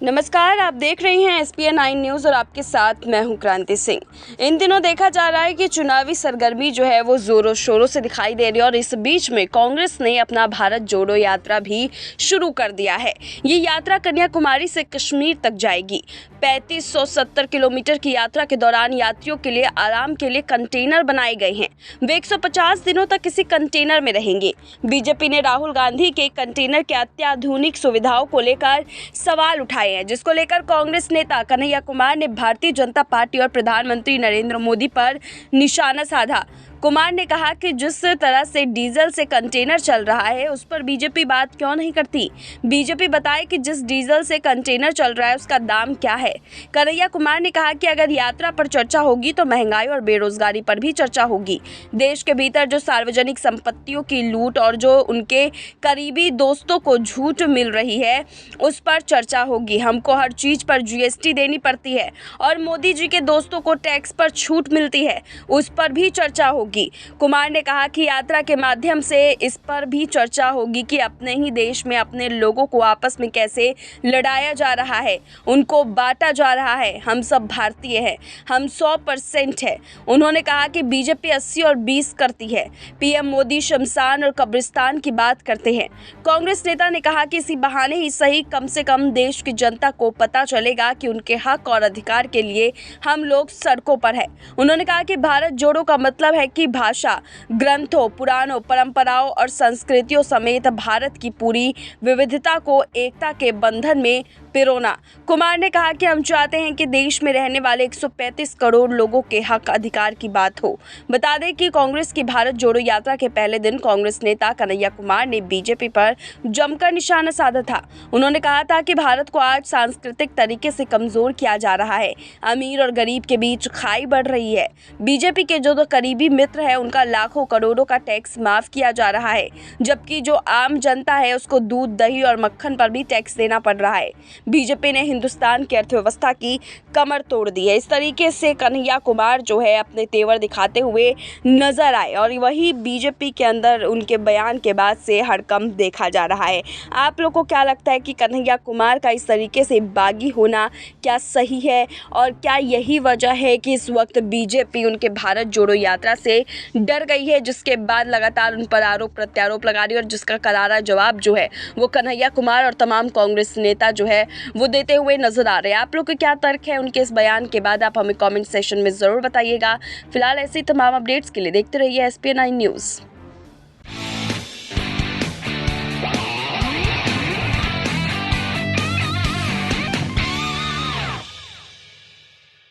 नमस्कार, आप देख रहे हैं SPN 9 न्यूज़ और आपके साथ मैं हूं क्रांति सिंह। इन दिनों देखा जा रहा है कि चुनावी सरगर्मी जो है वो ज़ोरों शोरों से दिखाई दे रही है और इस बीच में कांग्रेस ने अपना भारत जोड़ो यात्रा भी शुरू कर दिया है। ये यात्रा कन्याकुमारी से कश्मीर तक जाएगी। 3570 किलोमीटर की यात्रा के दौरान यात्रियों के लिए आराम के लिए कंटेनर बनाए गए हैं। वे 150 दिनों तक किसी कंटेनर में रहेंगे। बीजेपी ने राहुल गांधी के कंटेनर के अत्याधुनिक सुविधाओं को लेकर सवाल उठाए हैं, जिसको लेकर कांग्रेस नेता कन्हैया कुमार ने भारतीय जनता पार्टी और प्रधानमंत्री नरेंद्र मोदी पर निशाना साधा। कुमार ने कहा कि जिस तरह से डीजल से कंटेनर चल रहा है उस पर बीजेपी बात क्यों नहीं करती। बीजेपी बताए कि जिस डीजल से कंटेनर चल रहा है उसका दाम क्या है। कन्हैया कुमार ने कहा कि अगर यात्रा पर चर्चा होगी तो महंगाई और बेरोजगारी पर भी चर्चा होगी। देश के भीतर जो सार्वजनिक संपत्तियों की लूट और जो उनके करीबी दोस्तों को झूठ मिल रही है उस पर चर्चा होगी। हमको हर चीज पर GST देनी पड़ती है और मोदी जी के दोस्तों को टैक्स पर छूट मिलती है, उस पर भी चर्चा होगी। कुमार ने कहा कि यात्रा के माध्यम से इस पर भी चर्चा होगी कि अपने ही देश में अपने लोगों को आपस में कैसे लड़ाया जा रहा है, उनको बांटा जा रहा है। हम सब भारतीय हैं, हम 100% है। उन्होंने कहा कि बीजेपी 80 और 20 करती है। PM मोदी शमशान और कब्रिस्तान की बात करते हैं। कांग्रेस नेता ने कहा कि इसी बहाने ही सही कम से कम देश की जनता को पता चलेगा कि उनके हक और अधिकार के लिए हम लोग सड़कों पर हैं। उन्होंने कहा कि भारत जोड़ो का मतलब है कि भाषा, ग्रंथों, पुराणों, परंपराओं और संस्कृतियों समेत भारत की पूरी विविधता को एकता के बंधन में पिरोना। कुमार ने कहा कि हम चाहते हैं कि देश में रहने वाले 135 करोड़ लोगों के हक अधिकार की बात हो। बता दें कि कांग्रेस की भारत जोड़ो यात्रा के पहले दिन कांग्रेस नेता कन्हैया कुमार ने बीजेपी पर जमकर निशाना साधा था। उन्होंने कहा था कि भारत को आज सांस्कृतिक तरीके से कमजोर किया जा रहा है। अमीर और गरीब के बीच खाई बढ़ रही है। बीजेपी के जो करीबी मित्र है उनका लाखों करोड़ों का टैक्स माफ किया जा रहा है, जबकि जो आम जनता है उसको दूध, दही और मक्खन पर भी टैक्स देना पड़ रहा है। बीजेपी ने हिंदुस्तान की अर्थव्यवस्था की कमर तोड़ दी है। इस तरीके से कन्हैया कुमार जो है अपने तेवर दिखाते हुए नजर आए और वही बीजेपी के अंदर उनके बयान के बाद से हड़कंप देखा जा रहा है। आप लोग को क्या लगता है कि कन्हैया कुमार का इस तरीके से बागी होना क्या सही है और क्या यही वजह है कि इस वक्त बीजेपी उनके भारत जोड़ो यात्रा से डर गई है, जिसके बाद लगातार उन पर आरोप प्रत्यारोप लगा रही है और जिसका करारा जवाब जो है वो कन्हैया कुमार और तमाम कांग्रेस नेता जो है वो देते हुए नजर आ रहे हैं। आप लोग के क्या तर्क है उनके इस बयान के बाद, आप हमें कमेंट सेक्शन में ज़रूर बताइएगा। फिलहाल ऐसी तमाम अपडेट्स के लिए देखते रहिए SPN 9 न्यूज़।